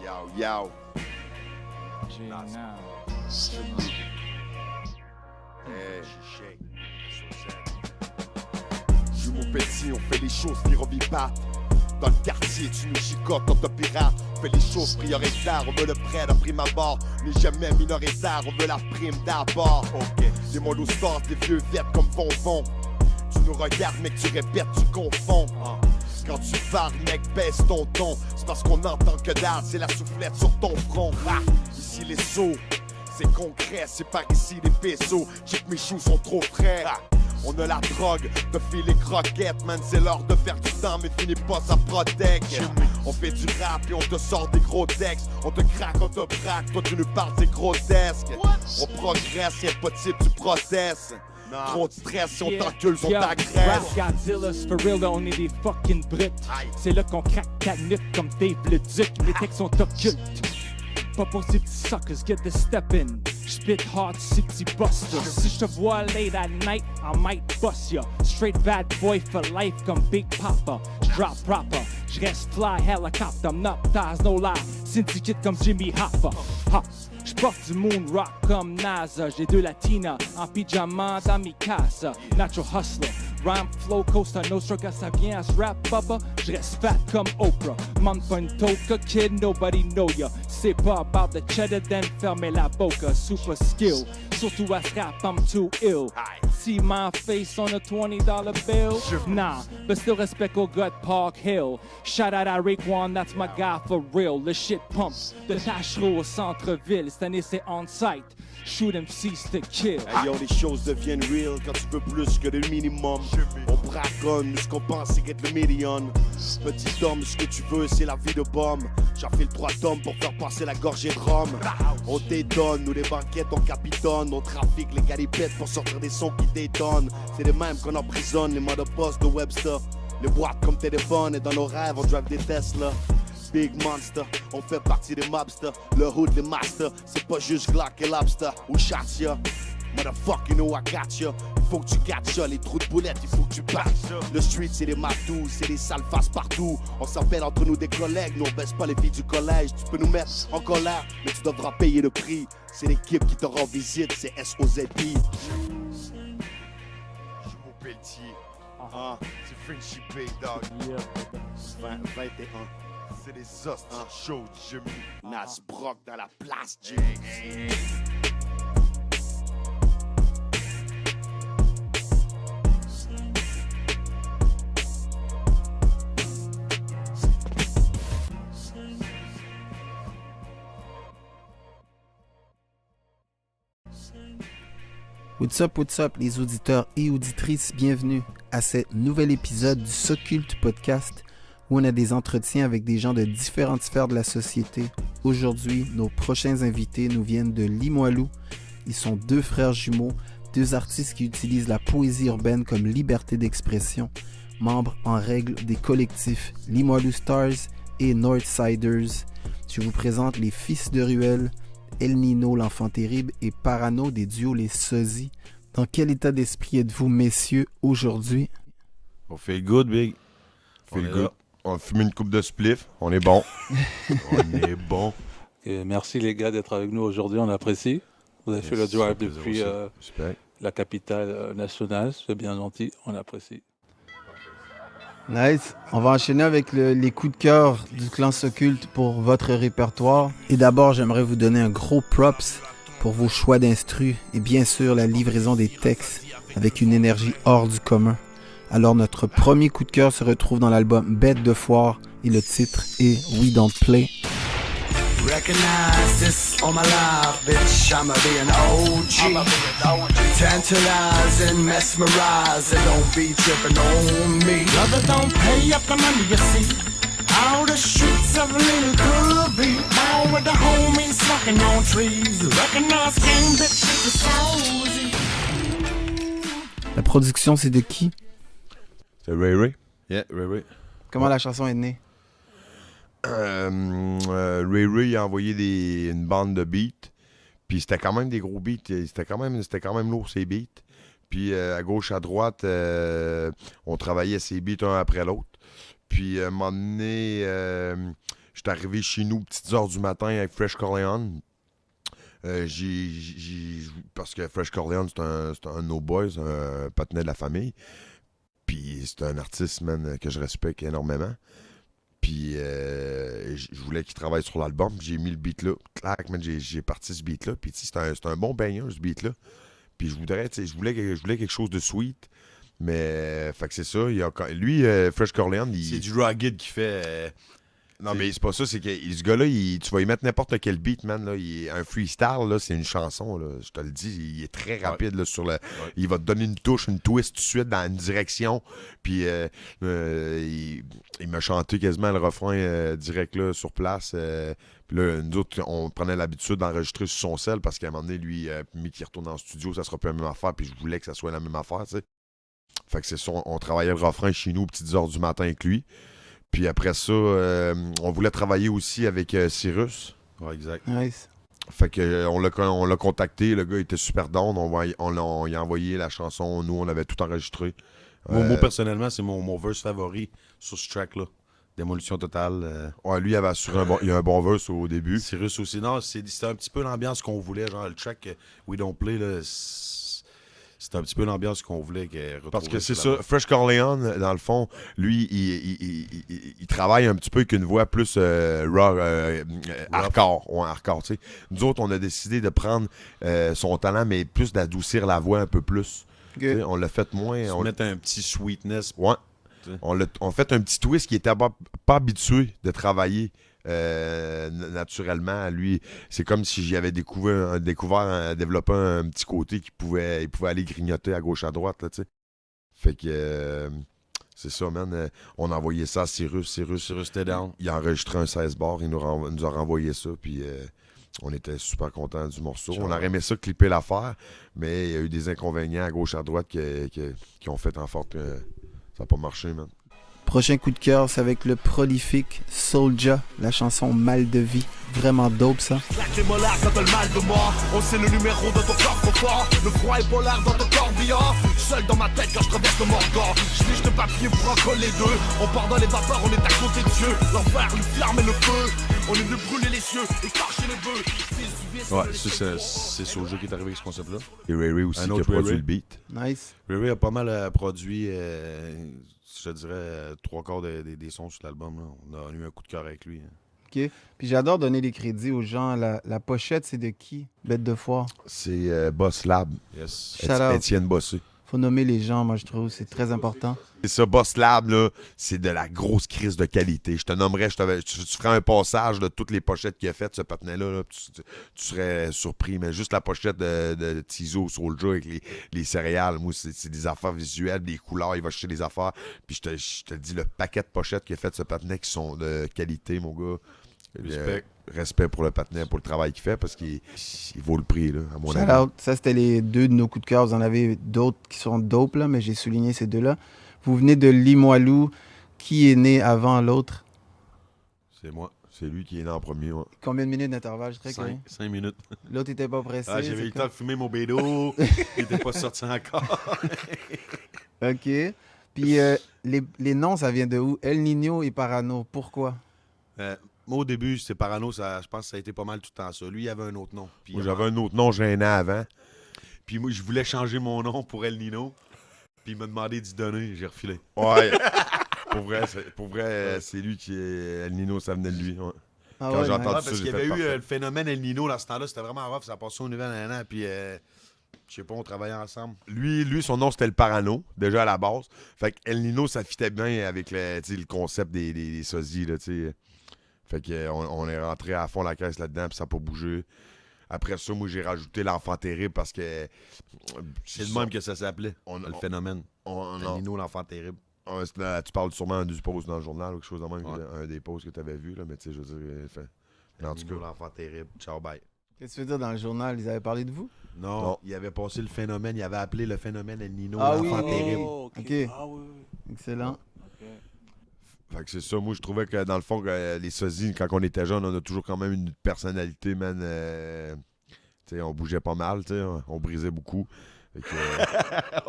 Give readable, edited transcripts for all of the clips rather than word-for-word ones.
Yo, yo. Hey. Jumeau petit, on fait les choses, n'y revient pas. Dans le quartier, tu nous chicotes comme de pirate. On fait les choses prioritaires, on veut le prêt de prime abord. N'est jamais minoritaire, on veut la prime d'abord. Ok, les mollos stars, des vieux vêtements comme bonbons. Tu nous regardes, mec, tu répètes, tu confonds. Quand tu parles, mec, baisse ton ton. C'est parce qu'on entend que dalle, c'est la soufflette sur ton front. Ah, ici les sauts, c'est concret, c'est par ici les pesos. Check mes choux sont trop frais. Ah, on a la drogue, te file les croquettes, man, c'est l'heure de faire du temps, mais finis pas, ça protège. On fait du rap et on te sort des gros textes. On te craque, on te braque, toi tu nous parles, c'est grotesque. On progresse, y'a pas de type, tu protestes. Trop de stress, si on t'encule, on t'agresse. Rap Godzilla's for real, là on est des fucking brutes. C'est là qu'on craque ta nuque comme Dave le Duc. Les textes sont occultes. Pas pour ces petits suckers, get the step in. J'spit hard, ces petits busters. Si j'te vois late at night, I might bust ya. Straight bad boy for life comme Big Papa. J'drop proper, j'reste fly helicopter. I'm not ties, no lie. Syndicate comme Jimmy Hoffa. Ha. J'porte du moon rock comme NASA. J'ai deux latinas en pyjama dans mes casas. Natural hustler, rhyme flow coaster. No struggle, ça vient à ce rap, baba. J'reste fat comme Oprah. Demande pas une toka, kid, nobody know ya. C'est pas about the cheddar, then fermez la boca. Super skill, surtout à ce rap, I'm too ill. See my face on a $20 bill? Nah, but still respect au gars de Park Hill. Shout out à Raekwon, that's my guy for real. Le shit pump, de Tachereau au centre-ville. Cette année c'est on-site. Shoot him, cease to kill. Hey yo, les choses deviennent real quand tu veux plus que le minimum. On braconne, ce qu'on pense c'est être le million. Petit homme, ce que tu veux c'est la vie de bombe. J'en fais le 3 tomes pour faire passer la gorgée de rhum. On détonne, nous les banquettes on capitonne. On trafique les galipettes pour sortir des sons qui détonnent. C'est les mêmes qu'on emprisonne, les modes poste de Webster. Les boîtes comme téléphone et dans nos rêves on drive des Tesla. Big monster, on fait partie des mobsters. Le hood, les masters, c'est pas juste Glock et Lobster. Ou Shatia, motherfucker, you know I got ya. Il faut que tu catches ya, les trous de boulettes, il faut que tu battes. Le street, c'est des matous, c'est des sales faces partout. On s'appelle entre nous des collègues, nous on baisse pas les filles du collège. Tu peux nous mettre en colère, mais tu devras payer le prix. C'est l'équipe qui te rend visite, c'est SOZI. Jumeau Pelletier, c'est Frenchy Bay, dog. 21. C'est des hosties chauds, Jimmy. Nas Brock dans la place, Jimmy. What's up, les auditeurs et auditrices, bienvenue à ce nouvel épisode du S'Occulte Podcast où on a des entretiens avec des gens de différentes sphères de la société. Aujourd'hui, nos prochains invités nous viennent de Limoilou. Ils sont deux frères jumeaux, deux artistes qui utilisent la poésie urbaine comme liberté d'expression, membres en règle des collectifs Limoilou Stars et Northsiders. Je vous présente les Fils de Ruelle, El Nino, l'enfant terrible, et Parano des duos Les Sosies. Dans quel état d'esprit êtes-vous, messieurs, aujourd'hui? On fait good, big. On a fumé une coupe de spliff. On est bon. On est bon. Et merci les gars d'être avec nous aujourd'hui, on apprécie. Vous avez fait le drive depuis la capitale nationale, c'est bien gentil, on apprécie. Nice. On va enchaîner avec les coups de cœur du clan S'Occulte pour votre répertoire. Et d'abord, j'aimerais vous donner un gros props pour vos choix d'instru et bien sûr la livraison des textes avec une énergie hors du commun. Alors notre premier coup de cœur se retrouve dans l'album Bête de foire et le titre est We Don't Play. Recognize this all my life, bitch. I'ma be an OG. Tantalize and mesmerize, and don't be tripping on me. Brother, don't pay up the money, you see. All the streets of Little Kirby, all with the homies smoking on trees. Recognize game, bitch, it's so easy. La production, c'est de qui? C'est Ray Ray. Yeah, Ray Ray. Comment la chanson est née? Ray Ray a envoyé une bande de beats. Puis c'était quand même des gros beats. C'était quand même lourd ces beats. Puis à gauche, à droite, on travaillait ces beats un après l'autre. Puis, à un moment donné, j'étais arrivé chez nous, petites heures du matin, avec Fresh Corleone. Parce que Fresh Corleone, c'est un de nos boys, un patinet de la famille. Puis c'est un artiste, man, que je respecte énormément. Puis je voulais qu'il travaille sur l'album. J'ai mis le beat là. Clac, man, j'ai parti ce beat là. Puis c'est un bon baigneur, ce beat là. Puis je voulais quelque chose de sweet. Mais fait que c'est ça. Lui, Fresh Corleone, c'est du rugged qui fait. Non, mais c'est pas ça, c'est que ce gars-là, tu vas y mettre n'importe quel beat, man. Là, un freestyle, là, c'est une chanson, là, je te le dis, il est très rapide là, sur le. Ouais. Il va te donner une touche, une twist tout de suite dans une direction. Puis il m'a chanté quasiment le refrain direct là, sur place. Puis là, nous autres, on prenait l'habitude d'enregistrer sur son sel parce qu'à un moment donné, lui, mais qu'il retourne en studio, ça sera plus la même affaire. Puis je voulais que ça soit la même affaire, tu sais. Fait que c'est ça, on travaillait le refrain chez nous, petites heures du matin avec lui. Puis après ça, on voulait travailler aussi avec Cyrus. Ouais, exact. Nice. Fait que on l'a contacté, le gars était super down, on lui a envoyé la chanson, nous on avait tout enregistré. Moi personnellement, c'est mon verse favori sur ce track-là. Démolition totale. Ouais, lui il avait assuré il a un bon verse au début. Cyrus aussi. Non, c'était un petit peu l'ambiance qu'on voulait, genre le track We Don't Play, là. C'était un petit peu l'ambiance qu'on voulait retrouver. Parce que c'est ça, Fresh Corleone, dans le fond, lui, il travaille un petit peu avec une voix plus hardcore. Ouais, hardcore, tu sais. Nous autres, on a décidé de prendre son talent, mais plus d'adoucir la voix un peu plus. Okay. On l'a fait moins. On mettait un petit sweetness. Ouais. On fait un petit twist qui était pas habitué de travailler. Naturellement, lui, c'est comme si j'avais découvert développé un petit côté il pouvait aller grignoter à gauche à droite, là, tu sais. Fait que c'est ça, man. On a envoyé ça à Cyrus était down. Il a enregistré un 16 bars, il nous a renvoyé ça, puis on était super contents du morceau. On aurait aimé ça clipper l'affaire, mais il y a eu des inconvénients à gauche à droite qui ont fait en sorte que ça n'a pas marché, man. Prochain coup de cœur, c'est avec le prolifique Soulja, la chanson Mal de vie. Vraiment dope, ça. Claque les molars quand t'as le mal de moi. On sait le numéro de ton corps fort. Le froid est polar dans ton corbillard. Seul dans ma tête quand je traverse le Morgan. Je liche de papier pour en coller deux. On part dans les vapeurs, on est à côté de Dieu. L'enfer, une flamme et le feu. On est de brûler les cieux, écorcher les bœufs. Ouais, c'est Soulja qui est arrivé avec ce concept-là. Et Ray Ray aussi qui a produit le beat. Nice. Ray Ray a pas mal produit, je dirais, 3/4 des sons sur l'album. Là. On a eu un coup de cœur avec lui. Hein. OK. Puis j'adore donner les crédits aux gens. La pochette, c'est de qui? Bête de foire. C'est Boss Lab. Yes. Étienne Bossé. Faut nommer les gens, moi, je trouve. C'est très important. Et ça, Boss Lab, là, c'est de la grosse crise de qualité. Je te nommerais, tu ferais un passage de toutes les pochettes qu'il a faites, ce patinet-là, là, tu serais surpris. Mais juste la pochette de Tizo Soulja avec les céréales, moi, c'est des affaires visuelles, des couleurs, il va chercher des affaires. Puis je te dis, le paquet de pochettes qu'il a fait, ce patinet, qui sont de qualité, mon gars. Respect pour le patinet, pour le travail qu'il fait, parce qu'il vaut le prix, là, à mon avis. Ça, c'était les deux de nos coups de cœur. Vous en avez d'autres qui sont dope, là, mais j'ai souligné ces deux-là. Vous venez de Limoilou. Qui est né avant l'autre? C'est moi. C'est lui qui est né en premier. Ouais. Combien de minutes d'intervalle? 5 minutes. L'autre n'était pas pressé. Ah, j'avais eu le temps de fumer mon bédo. Il n'était pas sorti encore. OK. Puis les noms, ça vient de où? El Nino et Parano. Pourquoi? Moi, au début, c'est Parano. Je pense que ça a été pas mal tout le temps ça. Lui, il avait un autre nom. Puis, moi, j'avais un autre nom gênant avant. Puis moi, je voulais changer mon nom pour El Nino. Puis il m'a demandé d'y donner. J'ai refilé. Ouais. Pour vrai, c'est lui qui est... El Nino, ça venait de lui. Ouais. Ah quand j'ai entendu parce ça, qu'il y avait eu le phénomène El Nino dans ce temps-là. C'était vraiment rough. Ça passait au nouvel an. Puis... je sais pas, on travaillait ensemble. Lui, son nom, c'était le Parano, déjà à la base. Fait que El Nino, ça fitait bien avec le concept des sosies, là, tu sais. Fait qu'on est rentré à fond la caisse là-dedans, puis ça n'a pas bougé. Après ça, moi, j'ai rajouté l'enfant terrible parce que... C'est le même que ça s'appelait, le phénomène. El Nino, l'enfant terrible. Tu parles sûrement du post dans le journal ou quelque chose de même, un des posts que tu avais vu, là, mais tu sais, je veux dire... En tout cas, l'enfant terrible. Ciao, bye. Qu'est-ce que tu veux dire dans le journal? Ils avaient parlé de vous? Non, il avait passé le phénomène. Il avait appelé le phénomène El Nino, l'enfant terrible. OK. Ah, oui. Excellent. Fait que c'est ça, moi je trouvais que dans le fond, les sosies, quand on était jeunes, on a toujours quand même une personnalité, man. On bougeait pas mal, on brisait beaucoup. Fait que,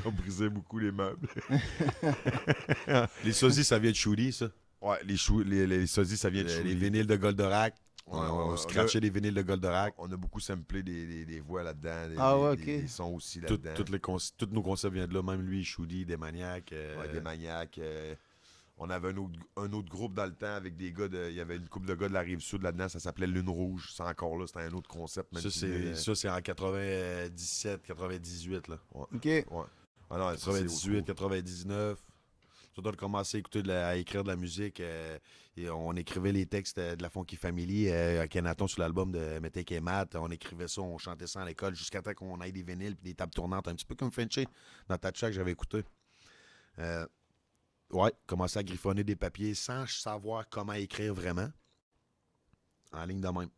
on brisait beaucoup les meubles. Les sosies, ça vient de Shooty, ça. Ouais, les sosies, ça vient de Les vinyles de Goldorak. On a- scratchait les vinyles de Goldorak. On a beaucoup samplé des voix là-dedans, des sons aussi Tout- là-dedans. tous nos concepts viennent de là. Même lui, Shooty, des maniaques. Ouais, des maniaques. On avait un autre groupe dans le temps avec des gars il y avait une couple de gars de la Rive-Sud là-dedans, ça s'appelait Lune Rouge. C'est encore là, c'était un autre concept. Même Ça, c'est en 97, 98. Là. Ouais. OK. Ouais. Ah non, ça, c'est 98, 99. Surtout, on a commencé à à écrire de la musique. Et on écrivait les textes de la Funky Family à Kenaton sur l'album de Metek et Matt. On écrivait ça, on chantait ça à l'école jusqu'à temps qu'on ait des vinyles et des tables tournantes, un petit peu comme Frenchy dans Tatcha que j'avais écouté. Ouais, commencer à griffonner des papiers sans savoir comment écrire vraiment. En ligne de même.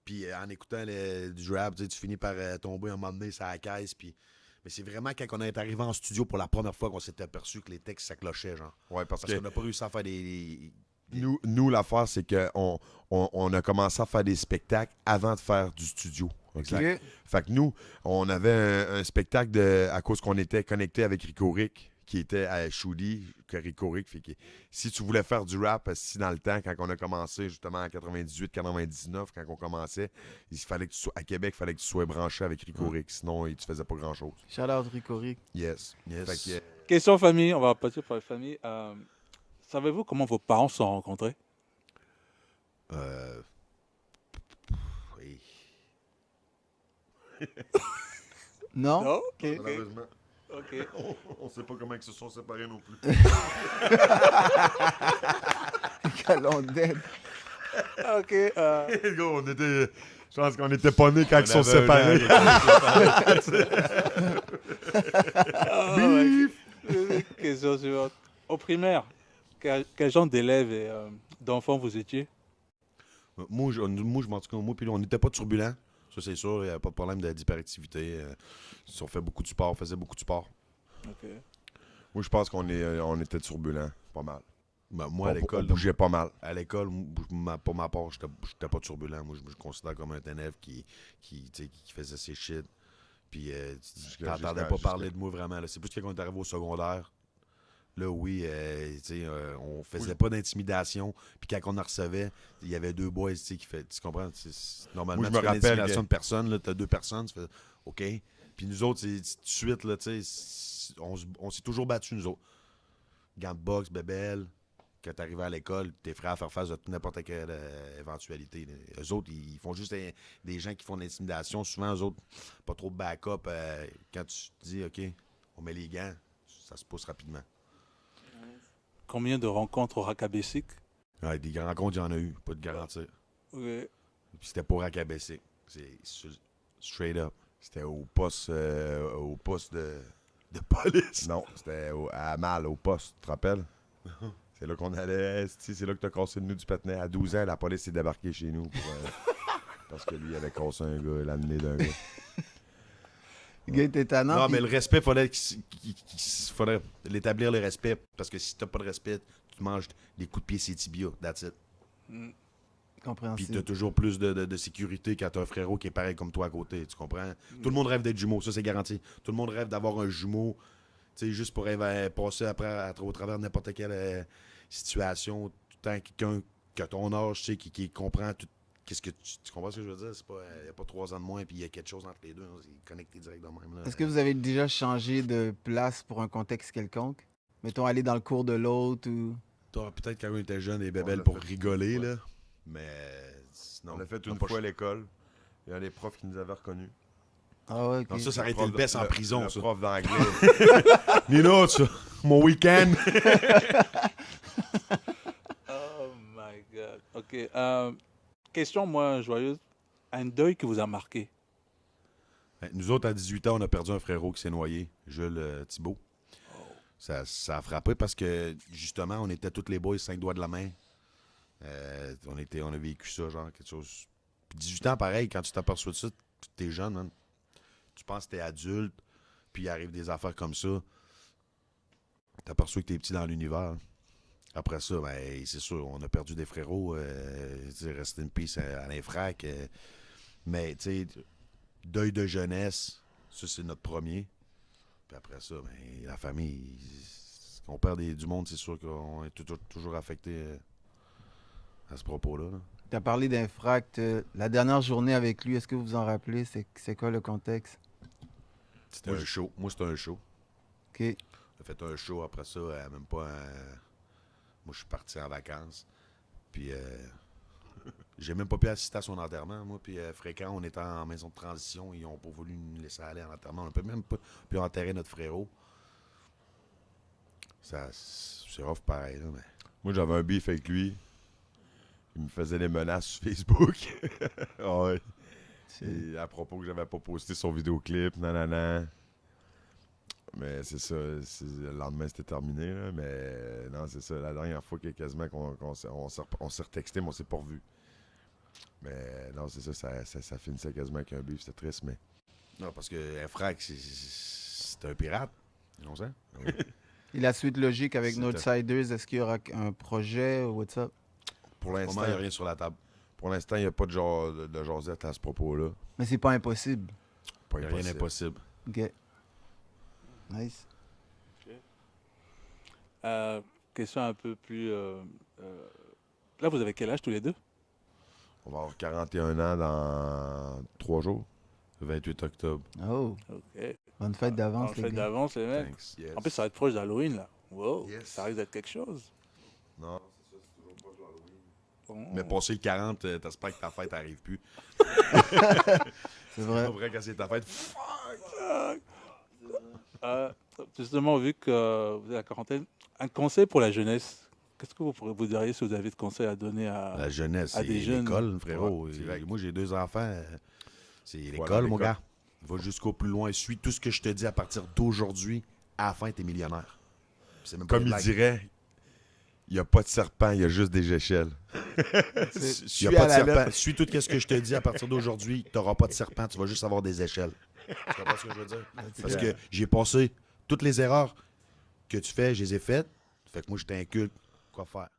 Puis en écoutant du rap, tu finis par tomber un moment donné sur la caisse. Mais c'est vraiment quand on est arrivé en studio pour la première fois qu'on s'était aperçu que les textes s'acclochaient, genre. Ouais, parce Parce que qu'on n'a pas réussi à faire nous l'affaire, c'est qu'on a commencé à faire des spectacles avant de faire du studio. OK. Fait que nous, on avait un spectacle à cause qu'on était connecté avec Rico Rick, qui était à Shooty, que Rico Rick. Fait que si tu voulais faire du rap, si dans le temps, quand on a commencé, justement en 98, 99, quand on commençait, il fallait que à Québec, il fallait que tu sois branché avec Rico Rick, sinon tu faisais pas grand-chose. Shout out Rico Rick. Yes. Yes. Fait que, Question famille, on va passer par la famille. Savez-vous comment vos parents se sont rencontrés? Oui. Non? Non? OK. malheureusement, Ok. on sait pas comment ils se sont séparés non plus. Calon dead. Ok. Gros, je pense qu'on était pas nés quand ils sont avait un séparés. Question suivante. Au primaire, quel genre d'élèves et d'enfants vous étiez? Moi, je m'en tout cas, moi, puis on n'était pas turbulents. Ça, c'est sûr, il n'y avait pas de problème d'hyperactivité. On fait beaucoup de sport, on faisait beaucoup de sport. Ok. Moi, je pense qu'on était turbulents, pas mal. Ben, moi, à l'école, on bougeait pas mal. À l'école, pour ma part, j'étais pas turbulent. Moi, je me considère comme un élève qui faisait ses shit. Puis, tu n'entendais pas parler de moi vraiment. Là. C'est plus quand on est arrivé au secondaire. Là, oui, on faisait pas d'intimidation. Puis quand on en recevait, il y avait deux boys qui fait. Tu comprends? Normalement, Moi, je tu me fais rappelle l'intimidation de personne. Tu as deux personnes. Tu fais OK. Puis nous autres, tout de suite, là, on s'est toujours battus, nous autres. Gants de boxe, bébelle. Quand tu arrives à l'école, t'es prêt à faire face à n'importe quelle éventualité. Là. Eux autres, ils font juste des gens qui font de l'intimidation. Souvent, eux autres, pas trop de backup. Quand tu te dis, OK, on met les gants, ça se pousse rapidement. Combien de rencontres au Rakabessic? Ouais, des rencontres, il y en a eu, pas de garantie. Ok. Puis c'était pour Rakabessic. C'est straight up. C'était au poste de police. Non, c'était à Mal, au poste, tu te rappelles? C'est là qu'on allait, c'est là que t'as cassé le nœud du patinet. À 12 ans, la police est débarquée chez nous parce que lui avait cassé un gars, l'amené d'un gars. Le gars était tannant. Non, puis- mais le respect, faudrait l'établir le respect. Parce que si t'as pas de respect, tu manges des coups de pied sur les tibias. That's it. Puis Compréhensible. t'as toujours plus de sécurité quand t'as un frérot qui est pareil comme toi à côté. Tu comprends? Tout le monde rêve d'être jumeau, ça c'est garanti. Tout le monde rêve d'avoir un jumeau, tu sais, juste pour passer après au travers de n'importe quelle situation. Tout le temps, quelqu'un qui a ton âge, tu sais, qui comprend tout. Qu'est-ce que tu comprends ce que je veux dire? Il n'y a pas 3 ans de moins, puis il y a quelque chose entre les deux. C'est connecté direct de même. Là. Est-ce que vous avez déjà changé de place pour un contexte quelconque? Mettons, aller dans le cours de l'autre ou... Peut-être quand on était jeune, des bébelles l'a pour fait. rigoler, Ouais. là. Mais non. On l'a fait non, une pas fois à ch- l'école. Il y a des profs qui nous avaient reconnus. Ah ouais, ok. Non, ça aurait été Prof le best de- en prison, le ça. prof d'anglais. Nino, ça, mon week-end. Oh my God. Ok. Question moins joyeuse. Un deuil qui vous a marqué? Nous autres, à 18 ans, on a perdu un frérot qui s'est noyé, Jules Thibault. Ça a frappé parce que, justement, on était tous les boys 5 doigts de la main. On a vécu ça, genre, quelque chose. Puis 18 ans, pareil, quand tu t'aperçois de ça, t'es jeune, man. Tu penses que t'es adulte, puis il arrive des affaires comme ça. T'aperçois que t'es petit dans l'univers. Après ça, ben, c'est sûr, on a perdu des frérots. Rest in peace à l'infrac. Mais, tu sais, deuil de jeunesse, Ça, c'est notre premier. Puis après ça, ben, la famille, on perd du monde, c'est sûr qu'on est toujours affecté à ce propos-là. Là. Tu as parlé d'Infract. La dernière journée avec lui, est-ce que vous vous en rappelez? C'est quoi le contexte? C'était un show. Moi, c'était un show. OK. J'ai fait un show après ça, même pas... Moi, je suis parti en vacances. Puis, j'ai même pas pu assister à son enterrement. Moi, puis Fréquent, on était en maison de transition. Ils n'ont pas voulu nous laisser aller en enterrement. On n'a même pas pu enterrer notre frérot. C'est rough pareil, là, mais... Moi, j'avais un beef avec lui. Il me faisait des menaces sur Facebook. Ouais. Et à propos que j'avais pas posté son vidéoclip, nanana. Mais c'est ça, le lendemain c'était terminé, là, mais non, c'est ça, la dernière fois quasiment qu'on s'est retexté, mais on s'est pas revu. Mais non, c'est ça finissait quasiment avec un beef, c'était triste, mais... Non, parce que Infract, c'est un pirate, on sait. Oui. Et la suite logique avec Notesiders, est-ce qu'il y aura un projet ou what's up? Pour l'instant, il n'y a rien sur la table. Pour l'instant, il n'y a pas de jasette à ce propos-là. Mais c'est pas impossible. Il n'y a rien d'impossible. OK. Nice. Question un peu plus... Là, vous avez quel âge tous les deux? On va avoir 41 ans dans 3 jours. Le 28 octobre. Oh, OK. bonne fête d'avance, Bonne les fête gars. d'avance, les mecs. Thanks. Yes. En plus, ça va être proche d'Halloween, là. Wow, Yes. ça risque d'être quelque chose. Non, c'est ça, c'est toujours pas de l'Halloween. Bon. Mais passer le 40, t'espères que ta fête n'arrive plus. C'est vrai. C'est pas vrai quand c'est ta fête. Justement, vu que vous êtes à la quarantaine, un conseil pour la jeunesse. Qu'est-ce que vous diriez si vous avez de conseils à donner à... La jeunesse, à c'est des jeunes. l'école, frérot. Ouais, direct. Moi, j'ai 2 enfants. C'est Voilà, l'école, mon l'école. gars. Va jusqu'au plus loin. Suis tout ce que je te dis à partir d'aujourd'hui. À la fin, t'es millionnaire. C'est même pas Comme une il blague. dirait, il n'y a pas de serpent, il y a juste des échelles. Il n'y a pas de serpent. Suis tout ce que je te dis à partir d'aujourd'hui. Tu n'auras pas de serpent. Tu vas juste avoir des échelles. Tu comprends ce que je veux dire? Parce que j'ai passé toutes les erreurs que tu fais, je les ai faites. Fait que moi, je t'inculque quoi faire.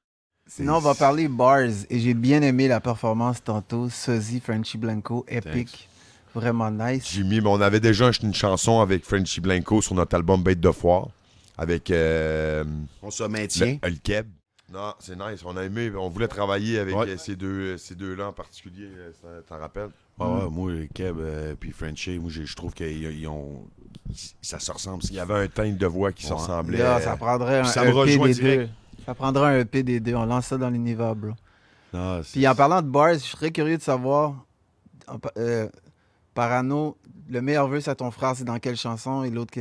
Sinon, on va parler bars. Et j'ai bien aimé la performance tantôt. Sozy, Frenchy Blanco, epic. Vraiment nice. Jimmy, mais on avait déjà une chanson avec Frenchy Blanco sur notre album Bête de foire. Avec On se maintient. le Keb. Non, c'est nice. On a aimé. On voulait travailler avec Ouais. ces deux-là en particulier. T'en rappelles? Ouais, moi, Keb puis Frenchie, moi, je trouve qu'ils ont... Ça se ressemble. Il y avait un teint de voix qui se Ouais. ressemblait. Là, ça prendrait un ça me EP rejoint des direct. deux. Ça prendrait un EP des deux. On lance ça dans l'univers, bro. Non, Puis en parlant de bars, je serais curieux de savoir, Parano, le meilleur verse à ton frère, c'est dans quelle chanson? Et l'autre,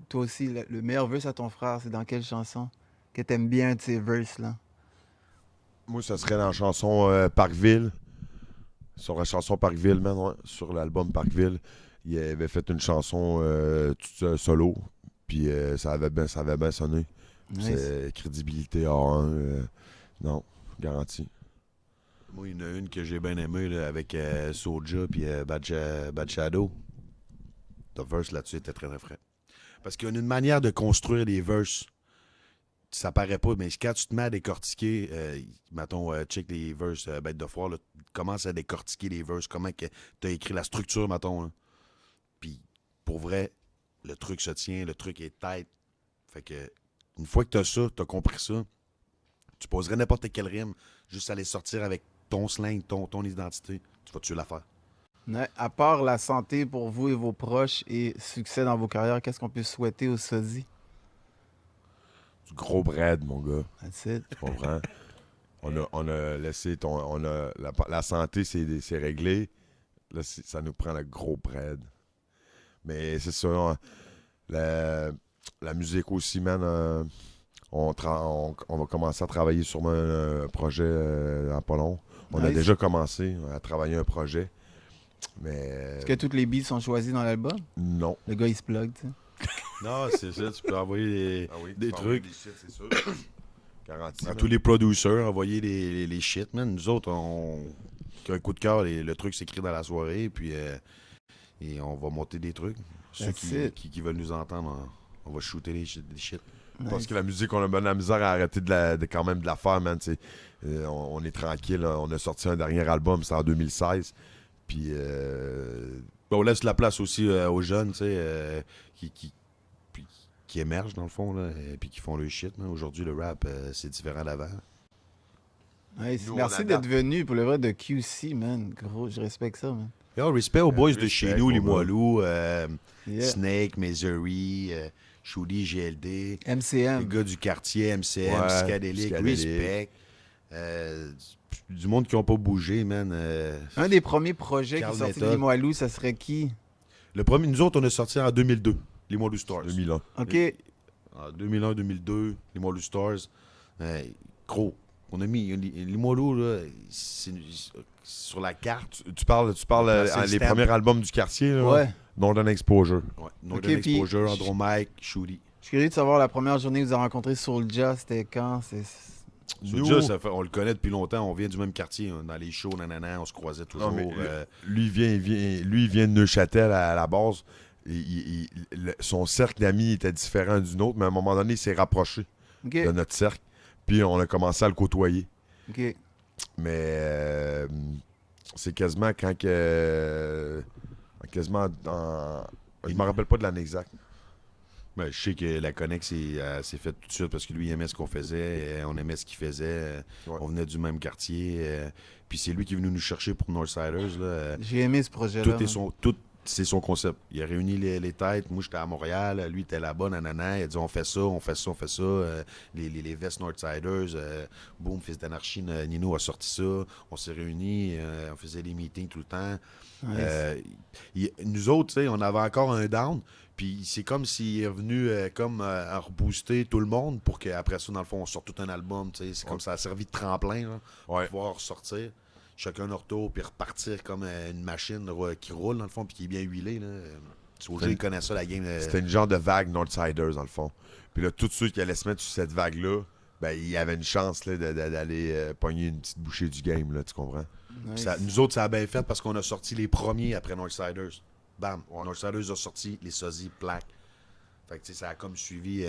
toi aussi, le meilleur verse à ton frère, c'est dans quelle chanson? Que t'aimes bien de ces verses-là? Moi, ça serait dans la chanson Parkville. Sur la chanson Parkville, man, ouais, sur l'album Parkville. Il avait fait une chanson solo. Puis ça avait bien sonné. Nice. C'est crédibilité A1. Non, garanti. Moi, il y en a une que j'ai bien aimée là, avec Soulja puis Bad Shadow. Le verse là-dessus était très frais. Parce qu'il y a une manière de construire les verses. Ça paraît pas, mais quand tu te mets à décortiquer, mettons, check les verses Bête de foire, là, commence à décortiquer les verses, comment tu as écrit la structure, mettons. Hein. Puis, pour vrai, le truc se tient, le truc est tête. Fait que, une fois que tu as ça, tu as compris ça, tu poserais n'importe quelle rime, juste aller sortir avec ton slang, ton identité, tu vas tuer l'affaire. Ouais, à part la santé pour vous et vos proches et succès dans vos carrières, qu'est-ce qu'on peut souhaiter au Sozy? Du gros bread, mon gars. That's it. Tu comprends? On a laissé la santé, c'est réglé. Là, ça nous prend le gros bread. Mais c'est ça. La musique aussi, man. On va commencer à travailler sur un projet dans pas long. On a Nice. déjà commencé à travailler un projet. Mais. Est-ce que toutes les beats sont choisis dans l'album? Non. Le gars, il se plug, tu sais. Non, c'est ça, tu peux envoyer des trucs. c'est sûr. Garanti. À tous les producers, envoyer les shit, man. Nous autres, un coup de cœur, le truc s'écrit dans la soirée, puis et on va monter des trucs. Ceux qui veulent nous entendre, on va shooter des shit. Je pense que la musique, on a bien la misère à arrêter quand même de la faire, man. On est tranquille. Là. On a sorti un dernier album, c'est en 2016. Puis Ben, on laisse la place aussi aux jeunes, tu sais, qui émergent dans le fond, là, et puis qui font le shit. Là. Aujourd'hui, le rap, c'est différent d'avant. Nice. Nous, on Merci adapte. d'être venu pour le vrai de QC, man. Gros, je respecte ça, man. Yo, respect aux boys de respect, chez nous, les gros gars. Moilous, Yeah. Snake, Missouri, Shooty, GLD, les MCM. gars du quartier, MCM, Ouais, Psychedelic, Psychedelic. Respect. Du monde qui n'ont pas bougé, man. Un des premiers projets Carl qui est sorti de Méthode. Limoilou, ça serait qui? Le premier, nous autres, on a sorti en 2002, les Moilous Stars. 2001. OK. En 2001-2002, les Moilous Stars. Gros. On a mis les Moilous, là, c'est sur la carte. Tu parles C'est le les stamp. premiers albums du quartier, là? Ouais. Northern Exposure. Ouais. Northern Ok, puis- Exposure, Andromaque, Shooty. Je suis curieux de savoir la première journée que vous avez rencontré Soulja, c'était quand? Nous- Soulja, on le connaît depuis longtemps. On vient du même quartier. Dans les shows, nanana, on se croisait toujours. Non, mais lui, il vient de Neuchâtel à la base. Son cercle d'amis était différent du nôtre, mais à un moment donné, il s'est rapproché OK. de notre cercle. Puis on a commencé à le côtoyer. OK. Mais c'est quasiment quand que. Quasiment dans. Je me rappelle pas de l'année exacte. Ben, je sais que la connex s'est faite tout de suite parce que lui, il aimait ce qu'on faisait. On aimait ce qu'il faisait. Ouais. On venait du même quartier. Puis c'est lui qui est venu nous chercher pour Northsiders. Là. J'ai aimé ce projet-là. Tout est man. c'est son concept. Il a réuni les têtes. Moi, j'étais à Montréal. Lui, était là-bas, nanana. Il a dit on fait ça, on fait ça, on fait ça. Les vestes Northsiders. Boom, Fils d'Anarchie, Nino a sorti ça. On s'est réunis. On faisait des meetings tout le temps. Nice. Nous autres, tu sais, on avait encore un down. Puis c'est comme s'il est revenu à rebooster tout le monde pour qu'après ça, dans le fond, on sorte tout un album. Tu sais. C'est comme ça a servi de tremplin là, pour Ouais. pouvoir sortir. Chacun notre tour, puis repartir comme une machine qui roule, dans le fond, puis qui est bien huilée. Soulja, il connaît ça, la game. C'était une genre de vague Northsiders, dans le fond. Puis là, tous ceux qui allaient se mettre sur cette vague-là, ben, il y avait une chance là, d'aller pogner une petite bouchée du game, là, tu comprends? Nice. Nous autres, ça a bien fait parce qu'on a sorti les premiers après Northsiders. Bam! Northsiders a sorti les sosies plaques. Fait que, tu sais, ça a comme suivi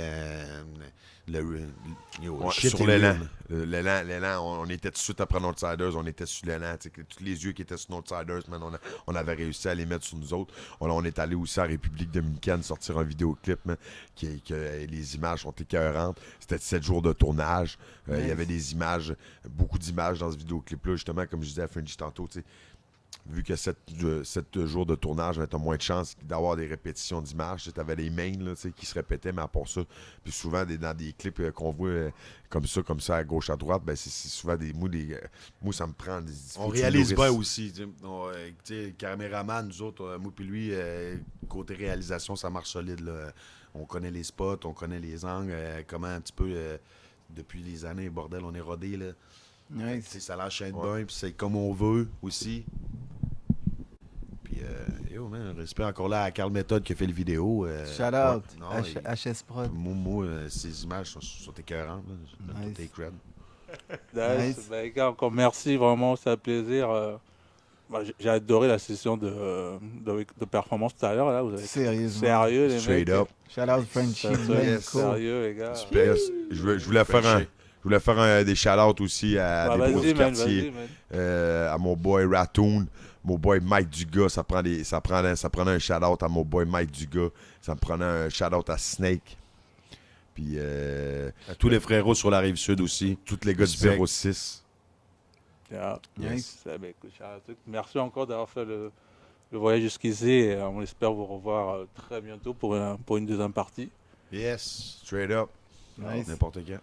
le shit sur est l'élan. real. L'élan, on était tout de suite après Northsiders, on était sur l'élan. Tu sais, que tous les yeux qui étaient sur Northsiders, man, on avait réussi à les mettre sur nous autres. On est allé aussi en République dominicaine sortir un vidéoclip, man, que les images sont écœurantes. C'était 7 jours de tournage. Il y avait des images, beaucoup d'images dans ce vidéoclip-là, justement, comme je disais à Frenchie tantôt, tu sais. Vu que 7 jours de tournage, tu as moins de chances d'avoir des répétitions d'images. Tu avais les mains là, qui se répétaient, mais à part ça. Puis souvent, dans des clips qu'on voit comme ça, à gauche, à droite, ben c'est souvent des. Moi, ça me prend des. On réalise bien aussi. Tu sais, caméraman, nous autres, moi puis lui, côté réalisation, ça marche solide. Là. On connaît les spots, on connaît les angles, comment un petit peu, depuis les années, bordel, on est rodé. Là. Nice. Tu sais, ça l'enchaîne bien, puis c'est comme on veut aussi. Puis, yo, man, respect encore là à Carl Méthode qui a fait le vidéo. Shout out. non, HS Prod. Moi, ces images sont écœurantes. Là. Nice. Tout est cred. Nice. Nice. Ben, les gars, encore merci, vraiment, c'est un plaisir. J'ai adoré la session de performance tout à l'heure. Là. Vous avez Sérieusement. sérieux, les Straight mecs. up. Shout out Frenchie. Ça, man, yes. cool. Sérieux, les gars. Super. Je voulais faire des shout-outs aussi à Bah, des boys vas-y, du man, quartier. vas-y, man. À mon boy Ratoon, mon boy Mike Dugas, ça prenait un shout-out à mon boy Mike Dugas, ça me prenait un shout-out à Snake. Puis À tous les frérots sur la rive sud aussi. tous les gars du Respect. 06. Yeah. Nice. Ben, écoute, shout out. Merci encore d'avoir fait le voyage jusqu'ici et on espère vous revoir très bientôt pour une deuxième partie. Yes. Straight up. Nice. N'importe quand.